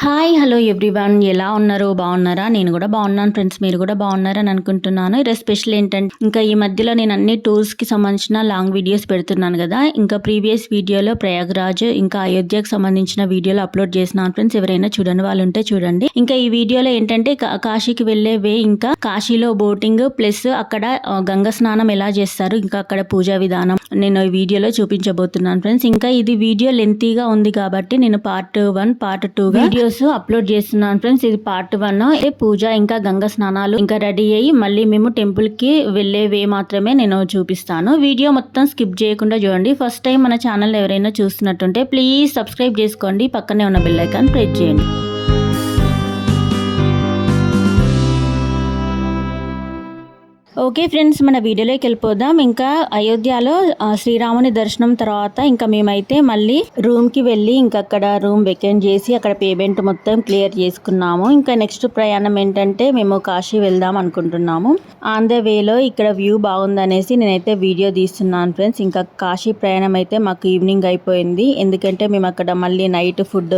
Hi hello everyone, ఎలా ఉన్నారు? బాగున్నారా? నేను కూడా బాగున్నాను ఫ్రెండ్స్. మీరు కూడా బాగున్నారని అనుకుంటున్నాను. ఈరోజు స్పెషల్ ఏంటంటే, ఇంకా ఈ మధ్యలో నేను అన్ని టూర్స్కి సంబంధించిన లాంగ్ వీడియోస్ పెడుతున్నాను కదా. ఇంకా ప్రీవియస్ వీడియోలో ప్రయాగ్రాజ్ ఇంకా అయోధ్యకు సంబంధించిన వీడియోలు అప్లోడ్ చేసినాను ఫ్రెండ్స్. ఎవరైనా చూడని వాళ్ళు ఉంటే చూడండి. ఇంకా ఈ వీడియోలో ఏంటంటే కాశీకి వెళ్ళే వే, ఇంకా కాశీలో బోటింగ్ ప్లస్ అక్కడ గంగ స్నానం ఎలా చేస్తారు, ఇంకా అక్కడ పూజా విధానం నేను ఈ వీడియోలో చూపించబోతున్నాను ఫ్రెండ్స్. ఇంకా ఇది వీడియో లెంతీగా ఉంది కాబట్టి నేను పార్ట్ 1 పార్ట్ 2 వీడియోస్ అప్లోడ్ చేస్తున్నాను ఫ్రెండ్స్. ఇది పార్ట్ 1. పూజ ఇంకా గంగ స్నానాలు ఇంకా రెడీ అయ్యి మళ్ళీ మేము టెంపుల్ కి వెళ్లే వే మాత్రమే నేను చూపిస్తాను. వీడియో మొత్తం స్కిప్ చేయకుండా చూడండి. ఫస్ట్ టైం మన ఛానల్ ఎవరైనా చూస్తున్నట్టుంటే ప్లీజ్ సబ్స్క్రైబ్ చేసుకోండి. పక్కనే ఉన్న బెల్ ఐకాన్ ప్రెస్ చేయండి. ఓకే ఫ్రెండ్స్, మన వీడియోలోకి వెళ్ళిపోదాం. ఇంకా అయోధ్యలో శ్రీరాముని దర్శనం తర్వాత ఇంకా మేమైతే మళ్ళీ రూమ్కి వెళ్ళి ఇంకా అక్కడ రూమ్ వెకెంట్ చేసి అక్కడ పేమెంట్ మొత్తం క్లియర్ చేసుకున్నాము. ఇంకా నెక్స్ట్ ప్రయాణం ఏంటంటే మేము కాశీ వెళ్దాం అనుకుంటున్నాము. ఆన్ ద వేలో ఇక్కడ వ్యూ బాగుందనేసి నేనైతే వీడియో తీస్తున్నాను ఫ్రెండ్స్. ఇంకా కాశీ ప్రయాణం అయితే మాకు ఈవినింగ్ అయిపోయింది. ఎందుకంటే మేము అక్కడ మళ్ళీ నైట్ ఫుడ్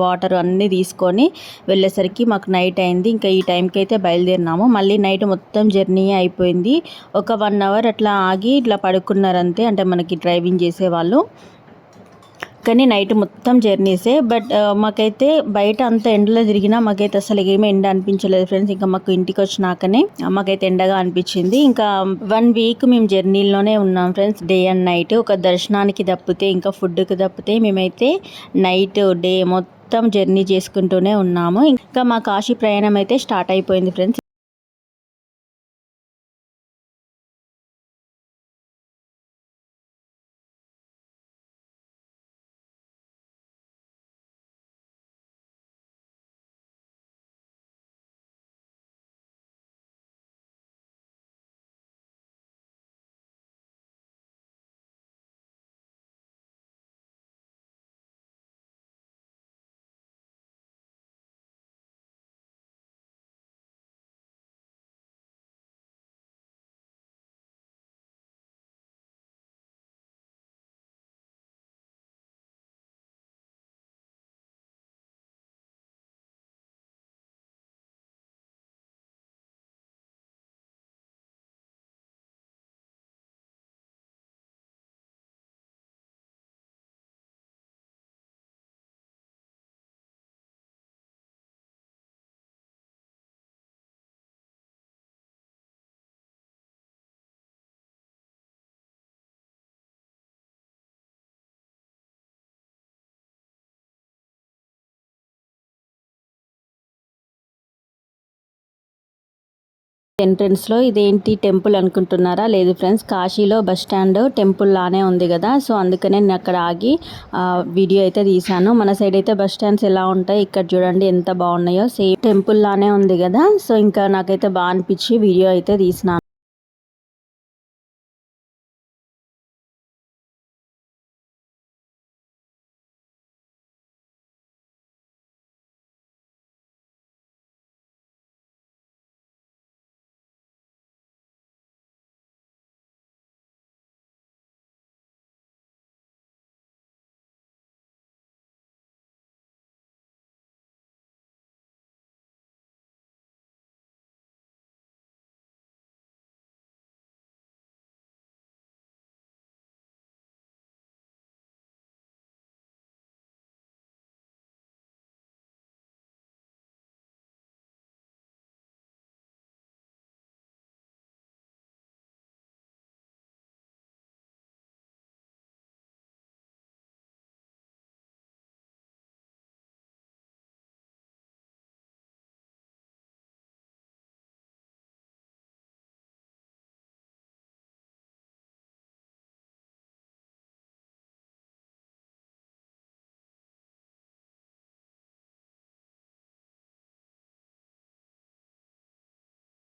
వాటర్ అన్నీ తీసుకొని వెళ్ళేసరికి మాకు నైట్ అయింది. ఇంకా ఈ టైంకి అయితే బయలుదేరినాము. మళ్ళీ నైట్ మొత్తం జర్నీ అయిపోయింది. ఒక 1 అవర్ అట్లా ఆగి ఇట్లా పడుకున్నారంతే, అంటే మనకి డ్రైవింగ్ చేసేవాళ్ళు. కానీ నైట్ మొత్తం జర్నీసే. బట్ మాకైతే బయట అంత ఎండలో తిరిగినా మాకైతే అసలు ఏమీ ఎండ అనిపించలేదు ఫ్రెండ్స్. ఇంకా మాకు ఇంటికి వచ్చినాకనే మాకైతే ఎండగా అనిపించింది. ఇంకా 1 వీక్ మేము జర్నీలోనే ఉన్నాం ఫ్రెండ్స్, డే అండ్ నైట్. ఒక దర్శనానికి తప్పితే ఇంకా ఫుడ్కి తప్పితే మేమైతే నైట్ డే మొత్తం జర్నీ చేసుకుంటూనే ఉన్నాము. ఇంకా మా కాశీ ప్రయాణం అయితే స్టార్ట్ అయిపోయింది ఫ్రెండ్స్. ఎంట్రన్స్ లో ఇదేంటి టెంపుల్ అనుకుంటున్నారా? లేదు ఫ్రెండ్స్, కాశీలో బస్ స్టాండ్ టెంపుల్ లానే ఉంది కదా. సో అందుకనే నేను అక్కడ ఆగి వీడియో అయితే తీసాను. మన సైడ్ అయితే బస్ స్టాండ్స్ ఎలా ఉంటాయి, ఇక్కడ చూడండి ఎంత బాగున్నాయో. సేమ్ టెంపుల్ లానే ఉంది కదా. సో ఇంకా నాకైతే బాగా అనిపించి వీడియో అయితే తీసినాను.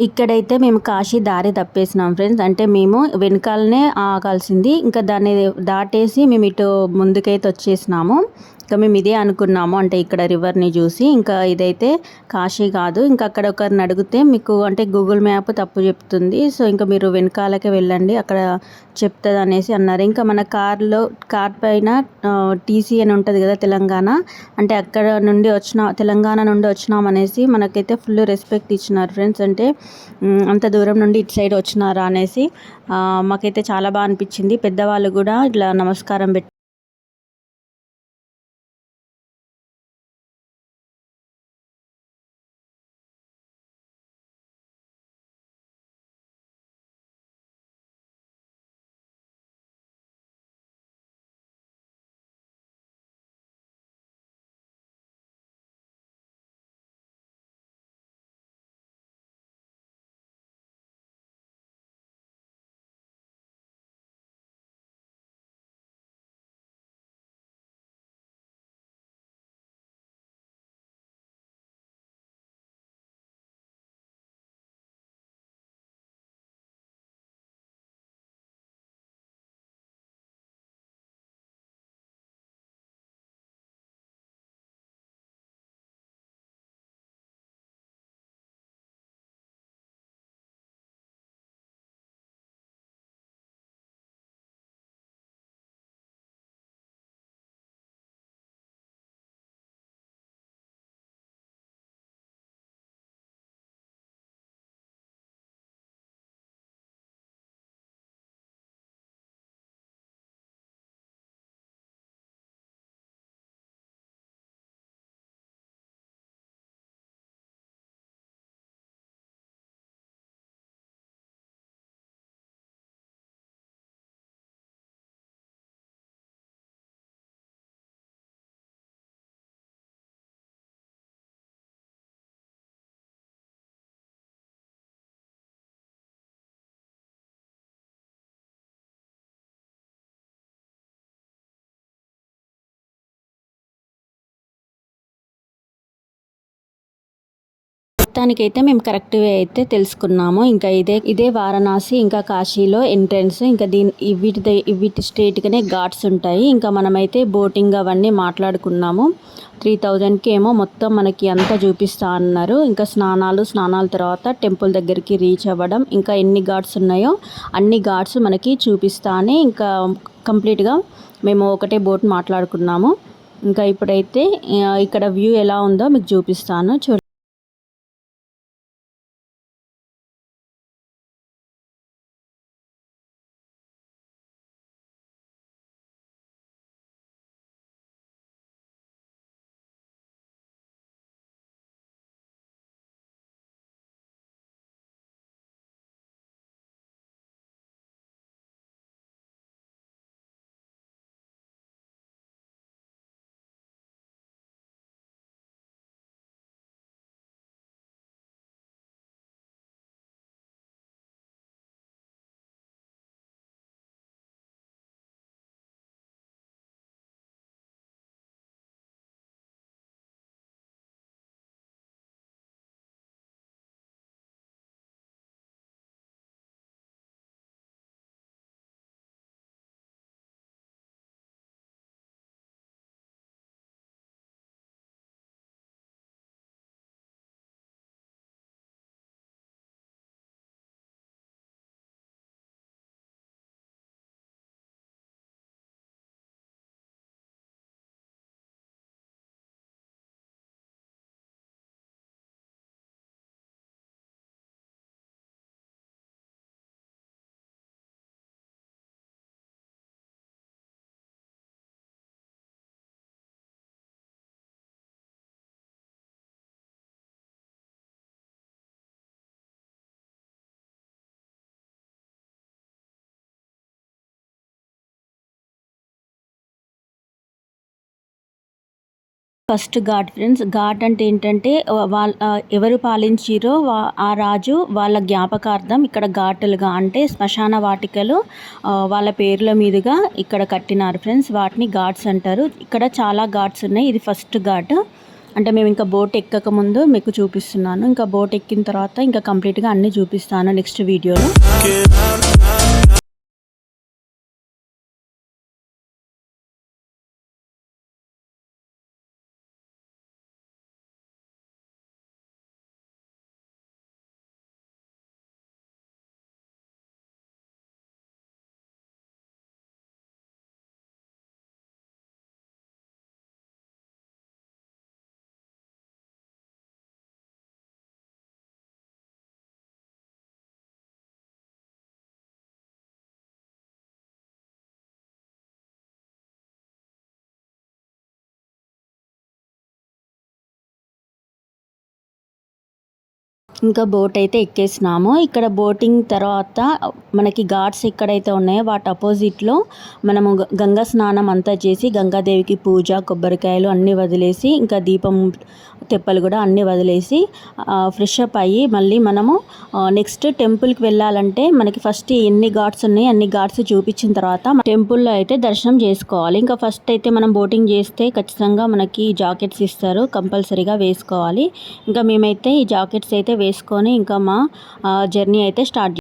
ఇక్కడైతే మేము కాశీ దారి తప్పేసినాం ఫ్రెండ్స్. అంటే మేము వెనకాలనే ఆగాల్సింది, ఇంకా దాన్ని దాటేసి మేము ఇటు ముందుకైతే వచ్చేసినాము. ఇంకా మేము ఇదే అనుకున్నాము, అంటే ఇక్కడ రివర్ని చూసి. ఇంకా ఇదైతే కాశీ కాదు, ఇంకా అక్కడ ఒకరిని అడిగితే మీకు అంటే గూగుల్ మ్యాప్ తప్పు చెప్తుంది, సో ఇంకా మీరు వెనకాలకే వెళ్ళండి అక్కడ చెప్తుంది అనేసి అన్నారు. ఇంకా మన కార్ పైన టీసీ అని ఉంటుంది కదా తెలంగాణ, అంటే అక్కడ నుండి తెలంగాణ నుండి వచ్చినామనేసి మనకైతే ఫుల్ రెస్పెక్ట్ ఇచ్చినారు ఫ్రెండ్స్. అంటే అంత దూరం నుండి ఇటు సైడ్ వచ్చినారా అనేసి మాకైతే చాలా బాగా అనిపించింది. పెద్దవాళ్ళు కూడా ఇట్లా నమస్కారం పెట్టి మొత్తానికైతే మేము కరెక్ట్ వే అయితే తెలుసుకున్నాము. ఇంకా ఇదే వారణాసి, ఇంకా కాశీలో ఎంట్రన్స్. ఇంకా వీటి స్ట్రేట్గానే ఘాట్స్ ఉంటాయి. ఇంకా మనమైతే బోటింగ్ అవన్నీ మాట్లాడుకున్నాము. 3000కి ఏమో మొత్తం మనకి అంతా చూపిస్తా అన్నారు. ఇంకా స్నానాల తర్వాత టెంపుల్ దగ్గరికి రీచ్ అవ్వడం, ఇంకా ఎన్ని ఘాట్స్ ఉన్నాయో అన్ని ఘాట్స్ మనకి చూపిస్తా అని ఇంకా కంప్లీట్గా మేము ఒకటే బోట్ మాట్లాడుకున్నాము. ఇంకా ఇప్పుడైతే ఇక్కడ వ్యూ ఎలా ఉందో మీకు చూపిస్తాను చూడండి. First ghat friends. ఘాట్ అంటే ఏంటంటే ఎవరు పాలించిరో ఆ రాజు వాళ్ళ జ్ఞాపకార్థం ఇక్కడ ఘాటులుగా అంటే శ్మశాన వాటికలు వాళ్ళ పేర్ల మీదుగా ఇక్కడ కట్టినారు ఫ్రెండ్స్. వాటిని ఘాట్స్ అంటారు. ఇక్కడ చాలా ఘాట్స్ ఉన్నాయి. ఇది ఫస్ట్ ఘాట్. అంటే మేము ఇంకా బోట్ ఎక్కక ముందు మీకు చూపిస్తున్నాను. ఇంకా బోట్ ఎక్కిన తర్వాత ఇంకా కంప్లీట్గా అన్నీ చూపిస్తాను నెక్స్ట్ వీడియోలో. ఇంకా బోట్ అయితే ఎక్కేసినాము. ఇక్కడ బోటింగ్ తర్వాత మనకి ఘాట్స్ ఎక్కడైతే ఉన్నాయో వాటి అపోజిట్లో మనము గంగా స్నానం అంతా చేసి గంగాదేవికి పూజ కొబ్బరికాయలు అన్నీ వదిలేసి ఇంకా దీపం తెప్పలు కూడా అన్నీ వదిలేసి ఫ్రెష్ అప్ అయ్యి మళ్ళీ మనము నెక్స్ట్ టెంపుల్కి వెళ్ళాలంటే మనకి ఫస్ట్ ఎన్ని ఘాట్స్ ఉన్నాయి అన్ని ఘాట్స్ చూపించిన తర్వాత టెంపుల్లో అయితే దర్శనం చేసుకోవాలి. ఇంకా ఫస్ట్ అయితే మనం బోటింగ్ చేస్తే ఖచ్చితంగా మనకి జాకెట్స్ ఇస్తారు, కంపల్సరీగా వేసుకోవాలి. ఇంకా మేమైతే ఈ జాకెట్స్ అయితే వేసుకొని ఇంకా మా జర్నీ అయితే స్టార్ట్.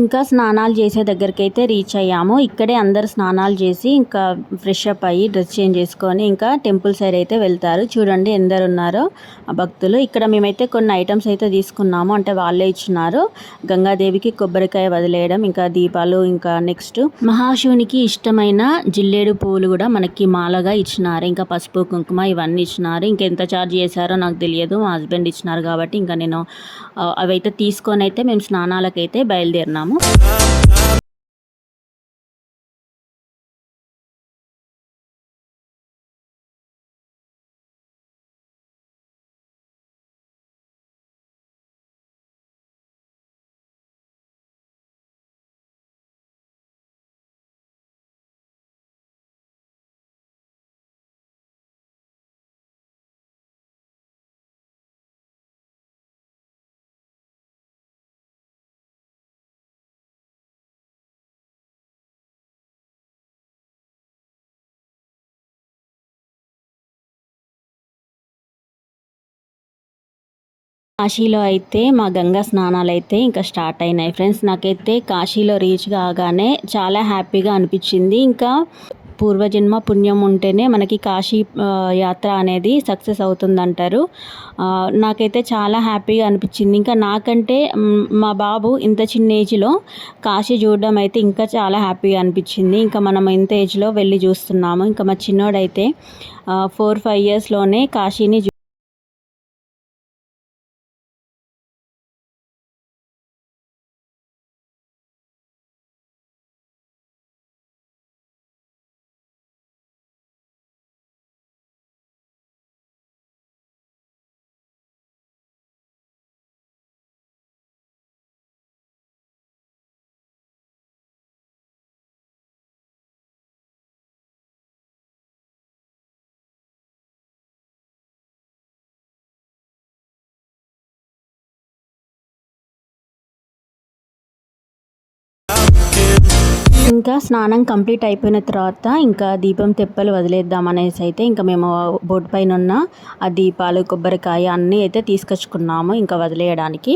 ఇంకా స్నానాలు చేసే దగ్గరికి అయితే రీచ్ అయ్యాము. ఇక్కడే అందరు స్నానాలు చేసి ఇంకా ఫ్రెష్ అప్ అయ్యి డ్రెస్ చేంజ్ చేసుకొని ఇంకా టెంపుల్ సైడ్ అయితే వెళ్తారు. చూడండి ఎందరు ఉన్నారో భక్తులు. ఇక్కడ మేమైతే కొన్ని ఐటమ్స్ అయితే తీసుకున్నాము, అంటే వాళ్ళే ఇచ్చినారు. గంగాదేవికి కొబ్బరికాయ వదిలేయడం, ఇంకా దీపాలు, ఇంకా నెక్స్ట్ మహాశివునికి ఇష్టమైన జిల్లేడు పువ్వులు కూడా మనకి మాలగా ఇచ్చినారు. ఇంకా పసుపు కుంకుమ ఇవన్నీ ఇచ్చినారు. ఇంకెంత ఛార్జ్ చేశారో నాకు తెలియదు, మా హస్బెండ్ ఇచ్చినారు కాబట్టి ఇంకా నేను అవైతే తీసుకొని అయితే మేము స్నానాలకైతే బయలుదేరినాము. కాశీలో అయితే మా గంగా స్నానాలు అయితే ఇంకా స్టార్ట్ అయినాయి ఫ్రెండ్స్. నాకైతే కాశీలో రీచ్ కాగానే చాలా హ్యాపీగా అనిపించింది. ఇంకా పూర్వజన్మ పుణ్యం ఉంటేనే మనకి కాశీ యాత్ర అనేది సక్సెస్ అవుతుందంటారు. నాకైతే చాలా హ్యాపీగా అనిపించింది. ఇంకా నాకంటే మా బాబు ఇంత చిన్న ఏజ్లో కాశీ చూడడం అయితే ఇంకా చాలా హ్యాపీగా అనిపించింది. ఇంకా మనం ఇంత ఏజ్లో వెళ్ళి చూస్తున్నాము. ఇంకా మా చిన్నోడైతే 4-5 ఇయర్స్లోనే కాశీని ఇంకా స్నానం కంప్లీట్ అయిపోయిన తర్వాత ఇంకా దీపం తెప్పలు వదిలేద్దాం అనేసి అయితే ఇంకా మేము బోట్ పైన ఉన్న ఆ దీపాలు కొబ్బరికాయ అన్నీ అయితే తీసుకొచ్చుకున్నాము ఇంకా వదిలేయడానికి.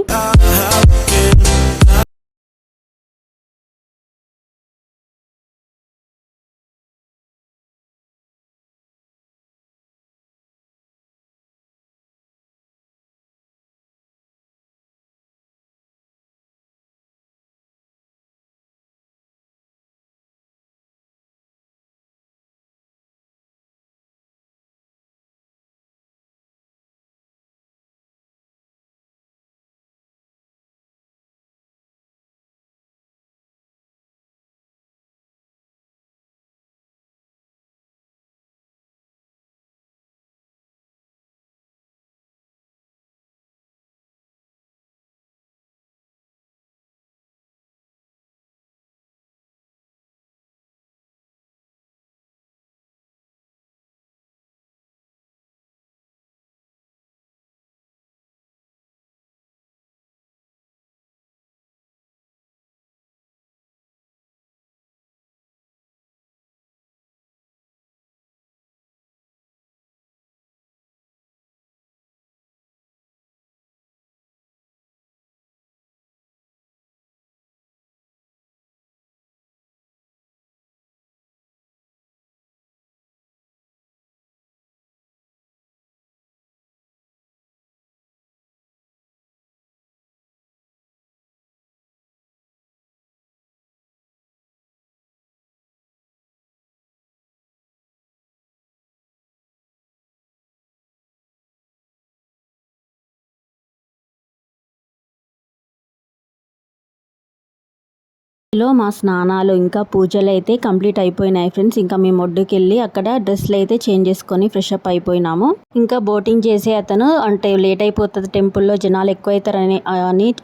మా స్నానాలు ఇంకా పూజలు అయితే కంప్లీట్ అయిపోయినాయి ఫ్రెండ్స్. ఇంకా మేము ఒడ్డుకి వెళ్ళి అక్కడ డ్రెస్లు అయితే చేంజ్ చేసుకొని ఫ్రెష్ అప్ అయిపోయినాము. ఇంకా బోటింగ్ చేసే అతను అంటే లేట్ అయిపోతుంది టెంపుల్లో జనాలు ఎక్కువ అవుతారని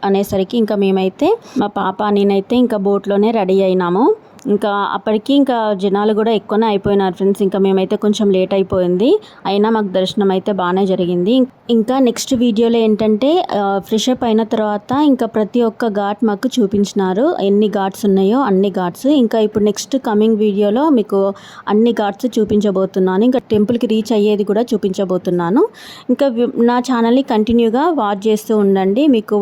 అనేసరికి ఇంకా మేమైతే మా పాప నేనైతే ఇంకా బోట్లోనే రెడీ అయినాము. ఇంకా అప్పటికి ఇంకా జనాలు కూడా ఎక్కువనే అయిపోయినారు ఫ్రెండ్స్. ఇంకా మేమైతే కొంచెం లేట్ అయిపోయింది, అయినా మాకు దర్శనం అయితే బాగానే జరిగింది. ఇంకా నెక్స్ట్ వీడియోలో ఏంటంటే ఫ్రెష్ అప్ అయిన తర్వాత ఇంకా ప్రతి ఒక్క ఘాట్ మాకు చూపించినారు, ఎన్ని ఘాట్స్ ఉన్నాయో అన్ని ఘాట్స్. ఇంకా ఇప్పుడు నెక్స్ట్ కమింగ్ వీడియోలో మీకు అన్ని ఘాట్స్ చూపించబోతున్నాను. ఇంకా టెంపుల్కి రీచ్ అయ్యేది కూడా చూపించబోతున్నాను. ఇంకా నా ఛానల్ని కంటిన్యూగా వాచ్ చేస్తూ ఉండండి, మీకు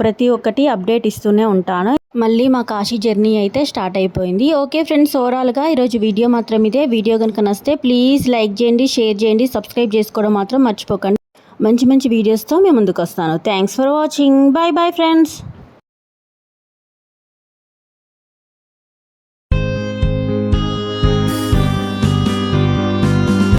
ప్రతి ఒక్కటి అప్డేట్ ఇస్తూనే ఉంటాను. మళ్ళీ మా కాశీ జర్నీ అయితే స్టార్ట్ అయిపోయింది. ఓకే ఫ్రెండ్స్, ఓవరాల్గా ఈరోజు వీడియో మాత్రం ఇదే. వీడియో కనుక నచ్చితే ప్లీజ్ లైక్ చేయండి, షేర్ చేయండి, సబ్స్క్రైబ్ చేసుకోవడం మాత్రం మర్చిపోకండి. మంచి మంచి వీడియోస్తో మేము ముందుకు వస్తాను. Thanks for watching. Bye bye friends.